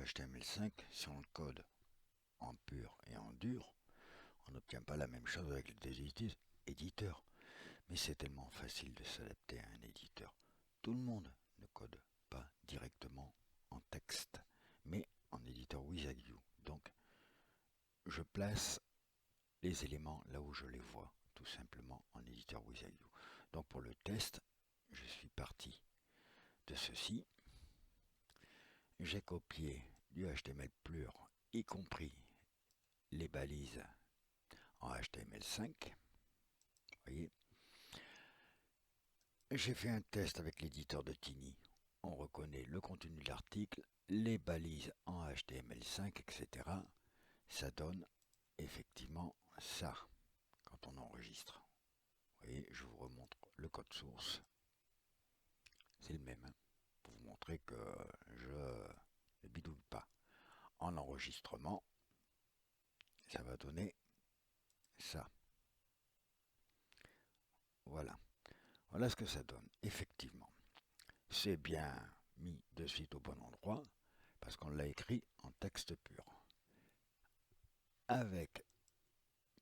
HTML5, si on le code en pur et en dur, on n'obtient pas la même chose avec des éditeurs. Mais c'est tellement facile de s'adapter à un éditeur. Tout le monde ne code pas directement en texte, mais en éditeur WYSIWYG. Donc, je place les éléments là où je les vois, tout simplement en éditeur WYSIWYG. Donc, pour le test, je suis parti de ceci. J'ai copié du HTML pur, y compris les balises en HTML5. Vous voyez. J'ai fait un test avec l'éditeur de Tiny. On reconnaît le contenu de l'article, les balises en HTML5, etc. Ça donne effectivement ça quand on enregistre. Vous voyez, je vous remontre le code source. C'est le même, hein, pour vous montrer que je ne bidouille pas. En enregistrement, ça va donner ça. Voilà. Voilà ce que ça donne, effectivement. C'est bien mis de suite au bon endroit, parce qu'on l'a écrit en texte pur. Avec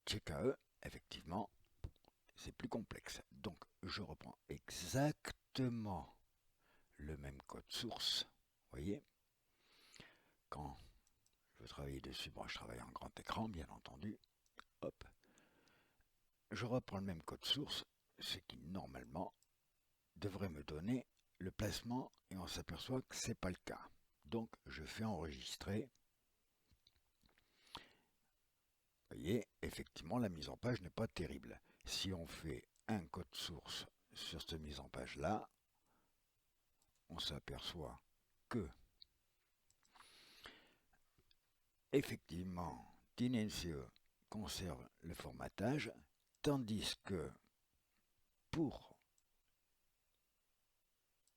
CHECKAE, effectivement, c'est plus complexe. Donc, je reprends exactement le même code source. Vous voyez, quand je veux travailler dessus, bon, je travaille en grand écran, bien entendu. Hop, je reprends le même code source, ce qui normalement devrait me donner le placement, et on s'aperçoit que ce n'est pas le cas. Donc, je fais enregistrer. Vous voyez, effectivement, la mise en page n'est pas terrible. Si on fait un code source sur cette mise en page-là, on s'aperçoit que, effectivement, TinyNCE conserve le formatage, tandis que pour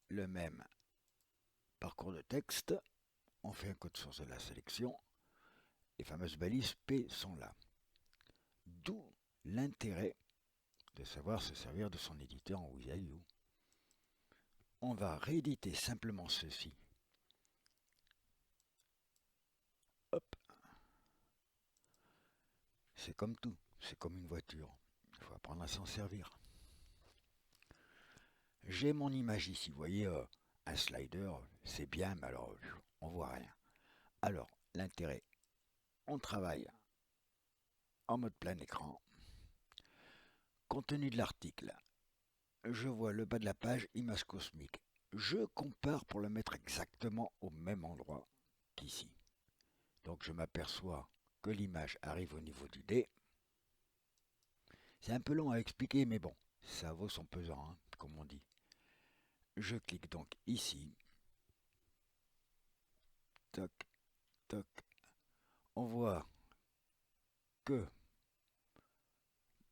le même parcours de texte, on fait un code source de la sélection, les fameuses balises P sont là. D'où l'intérêt de savoir se servir de son éditeur en WYSIWYG. On va rééditer simplement ceci. Hop. C'est comme tout, c'est comme une voiture. Il faut apprendre à s'en servir. J'ai mon image ici, vous voyez, un slider, c'est bien, mais alors on voit rien. Alors, l'intérêt, on travaille en mode plein écran. Contenu de l'article. Je vois le bas de la page, image cosmique. Je compare pour le mettre exactement au même endroit qu'ici. Donc je m'aperçois que l'image arrive au niveau du D. C'est un peu long à expliquer, mais bon, ça vaut son pesant, hein, comme on dit. Je clique donc ici. Toc, toc. On voit que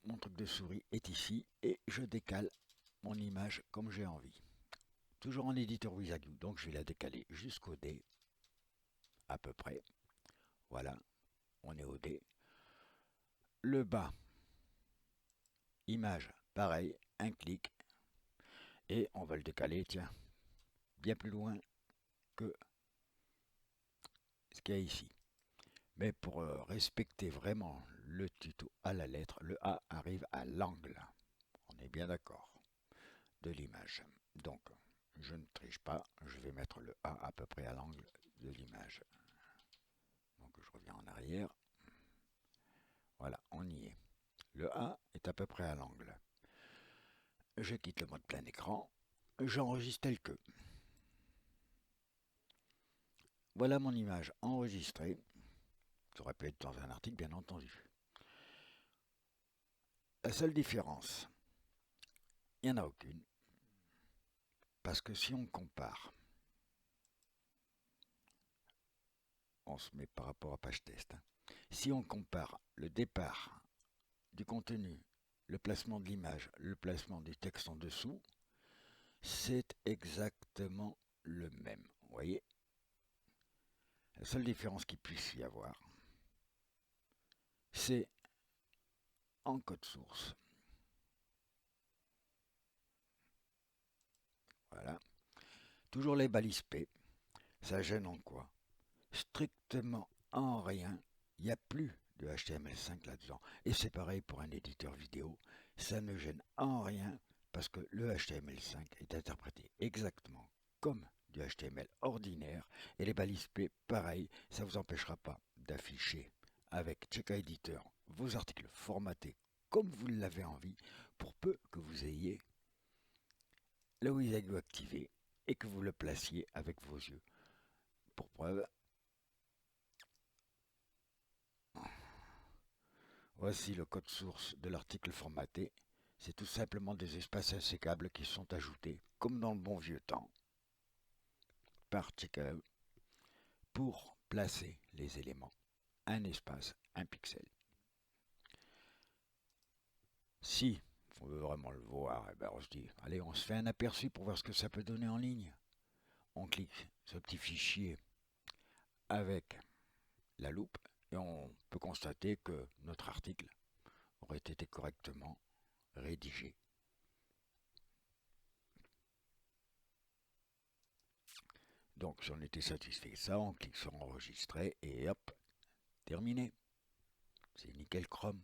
mon truc de souris est ici et je décale mon image comme j'ai envie. Toujours en éditeur WYSIWYG, donc je vais la décaler jusqu'au D, à peu près. Voilà, on est au D. Le bas, image, pareil, un clic. Et on va le décaler, tiens, bien plus loin que ce qu'il y a ici. Mais pour respecter vraiment le tuto à la lettre, le A arrive à l'angle. On est bien d'accord de l'image. Donc, je ne triche pas, je vais mettre le A à peu près à l'angle de l'image. Donc, je reviens en arrière. Voilà, on y est. Le A est à peu près à l'angle. Je quitte le mode plein écran. J'enregistre tel que. Voilà mon image enregistrée. Ça aurait pu être dans un article, bien entendu. La seule différence, il n'y en a aucune. Parce que si on compare, on se met par rapport à page test. Hein. Si on compare le départ du contenu, le placement de l'image, le placement du texte en dessous, c'est exactement le même. Vous voyez? La seule différence qu'il puisse y avoir, c'est en code source. Voilà. Toujours les balises P. Ça gêne en quoi? strictement en rien. Il n'y a plus de HTML5 là-dedans. Et c'est pareil pour un éditeur vidéo. Ça ne gêne en rien parce que le HTML5 est interprété exactement comme du HTML ordinaire. Et les balises P, pareil, ça ne vous empêchera pas d'afficher avec Checker Editor vos articles formatés comme vous l'avez envie, pour peu que vous ayez le Wizard activé et que vous le placiez avec vos yeux. Pour preuve, voici le code source de l'article formaté. C'est tout simplement des espaces insécables qui sont ajoutés, comme dans le bon vieux temps, par Checkout pour placer les éléments. Un espace, un pixel. Si on veut vraiment le voir, eh ben on se dit, allez, on se fait un aperçu pour voir ce que ça peut donner en ligne. On clique sur le petit fichier avec la loupe et on peut constater que notre article aurait été correctement rédigé. Donc si on était satisfait de ça, on clique sur enregistrer et hop, terminé. C'est nickel chrome.